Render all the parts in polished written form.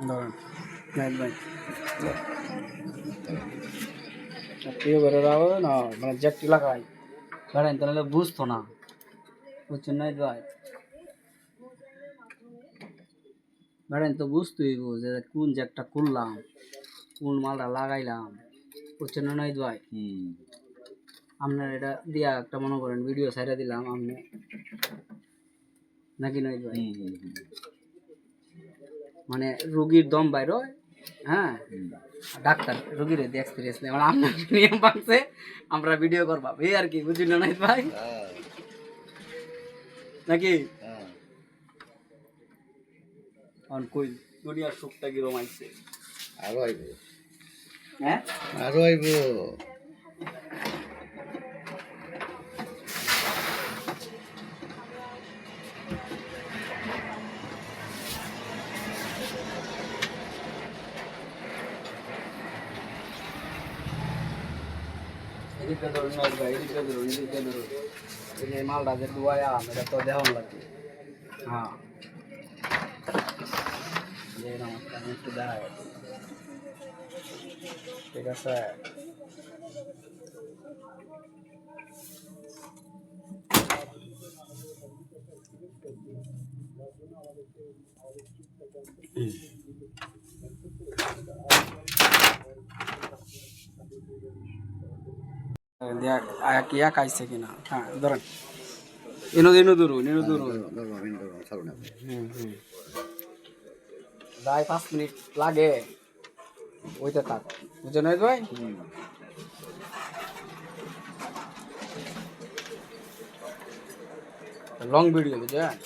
ধরেন নাইট ভাই প্রিয় করে রাখো না মানে জ্যাকটি লাগাই ধরেন তাহলে বুঝতো না বুঝছেন নাইট ভাই ধরেন তো বুঝতেই যে কোন জ্যাকটা খুললাম কোন মালটা লাগাইলাম বুঝছেন না নাইট ভাই আপনার এটা দিয়া একটা মনে করেন ভিডিও সাইডে দিলাম আপনি নাকি নাইট ভাই মানে রোগীর দম বাইর হয় হ্যাঁ ডাক্তার রোগীর এক্সপিরিয়েন্স নেই মানে আপনার নিয়ম পাচ্ছে আমরা ভিডিও করবা এই আর কি বুঝলি না নাইট ভাই নাকি অন কই দুনিয়ার সুখটা কি রমাইছে আরো আইব হ্যাঁ আরো আইব এদিকে ধরুন নাইট ভাই এদিকে ধরুন এই মালটা যে দুয়ায়া এটা তো দেওয়ান লাগবে হ্যাঁ নমস্কার একটু দেখায় ঠিক আছে দেখ কি এক আইছে কিনা হ্যাঁ ধরেন ইনো দূর দাই 5 মিনিট লাগে ওইটা থাক বুঝছেন নাইট ভাই লং ভিডিও বুঝছেন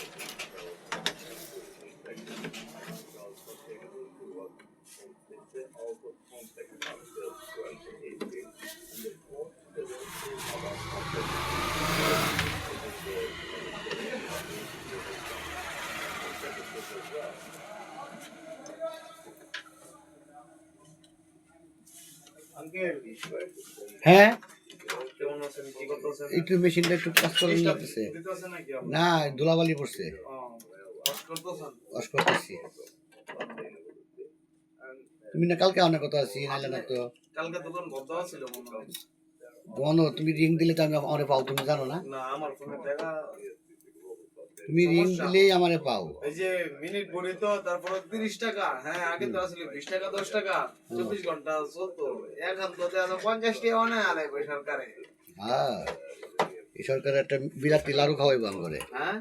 হ্যাঁ একটু মেশিনটা একটু কাজ করে লাগতেছে না ধুলাবালি পড়ছে ওয়াশ করতেছি তুমি না কালকে অনেক কথা আছি নাইলে না তো কালকে দোকান বন্ধ ছিল মনে হয় বন্ধ তুমি রিং দিলে তো আমি আমারে পাও তুমি জানো না না আমার ফোনে টাকা তুমি রিং দিলেই আমারে পাও এই যে মিনিট বলি তো তারপর 30 টাকা হ্যাঁ আগে তো আসলে 20 টাকা 10 টাকা 24 ঘন্টা চলতো এখন তো দেয়া 50 টাকা অনে আলাই সরকারে হ্যাঁ এই সরকার একটা বিরাট লাড়ু খাওয়াইবো আমরে হ্যাঁ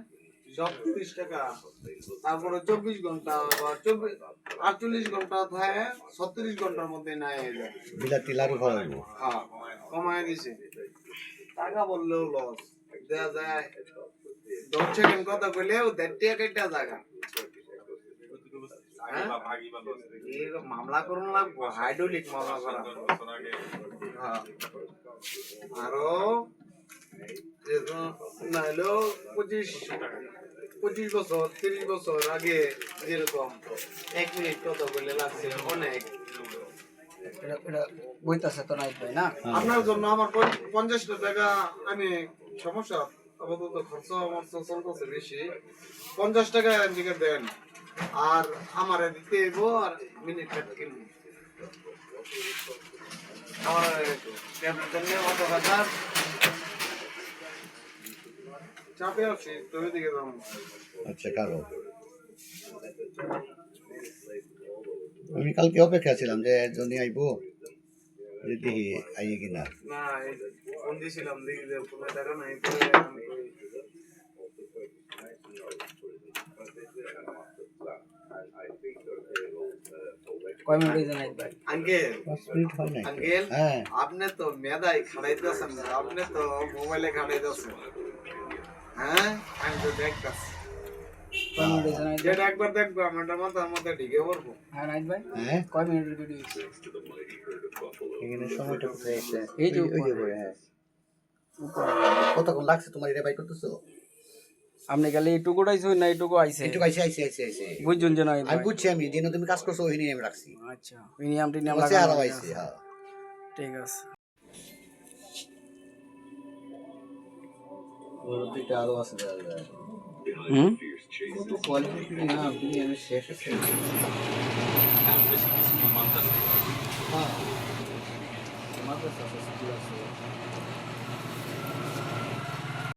সব 30 টাকা তারপরে 24 ঘন্টা বা 48 ঘন্টা থাকে 36 ঘন্টার মধ্যে নাই যায় বিরাট লাড়ু খাওয়াইবো হ্যাঁ কমায় দিছে টাকা বললেও লস দেয়া যায় 10 সেকেন্ড কথা কইলেও 1.5 টাকা কেটে জায়গা মামলা করুন লাগবো হাইড্রোলিক মামলা করা হ্যাঁ আরো নাইলেও 25 বছর 30 বছর আগে যেরকম 1 মিনিট কথা বললে লাগছে অনেক বইতাছে তো নাইট ভাই না আপনার জন্য আমার 50 টাকা আমি সমস্যা আপাতত খরচ আমার চলতেছে বেশি 50 টাকা দিকে দেন আর আমারে দিতে হইব আর মিনিট কাট কিনবো আমার ক্যাপ্টেন কত হাজার চাপে আছি তোর দিকে যাবো আচ্ছা কারো আমি কালকে অপেক্ষা ছিলাম যে একজনই আইবো দেখি আইয়ে কিনা না ফোন দিয়েছিলাম দেখি যে কোনো টাকা নাই কয় মিনিট হইছে নাইট ভাই আঙ্কেল 5 মিনিট হয় নাই আঙ্কেল হ্যাঁ আপনি তো মেধাই খাড়াইতেছেন না আপনি তো মোবাইলে খাড়াইতেছেন হ্যাঁ আমি তো দেখতাছি কয় মিনিট হইছে নাইট যেটা একবার দেখবো আমার মাথার মধ্যে ঢিকে পড়বো হ্যাঁ নাইট ভাই হ্যাঁ কয় মিনিটের ভিডিও হইছে এখানে সময়টা কোথায় আছে এই যে ওই যে বই হ্যাঁ কতক্ষণ লাগছে তোমার এটা বাই করতেছো আপনি গেলে এইটুকু উঠাইছো না এইটুকু আইছে একটু আইছে বুঝছেন যে না আমি বুঝছি আমি যেন তুমি কাজ করছো ওই নিয়ে আমি রাখছি আচ্ছা ওই নিয়ম টিনিয়ম আছে আর লাগানো আইছে হ্যাঁ ঠিক আছে ওর দিকটা আরো আছে হুম কত কোয়ালিটি না আপনি আমি শেষ বেশি কিছু না মাদ্রাসা হ্যাঁ মাদ্রাসা আছে, স্কুল আছে।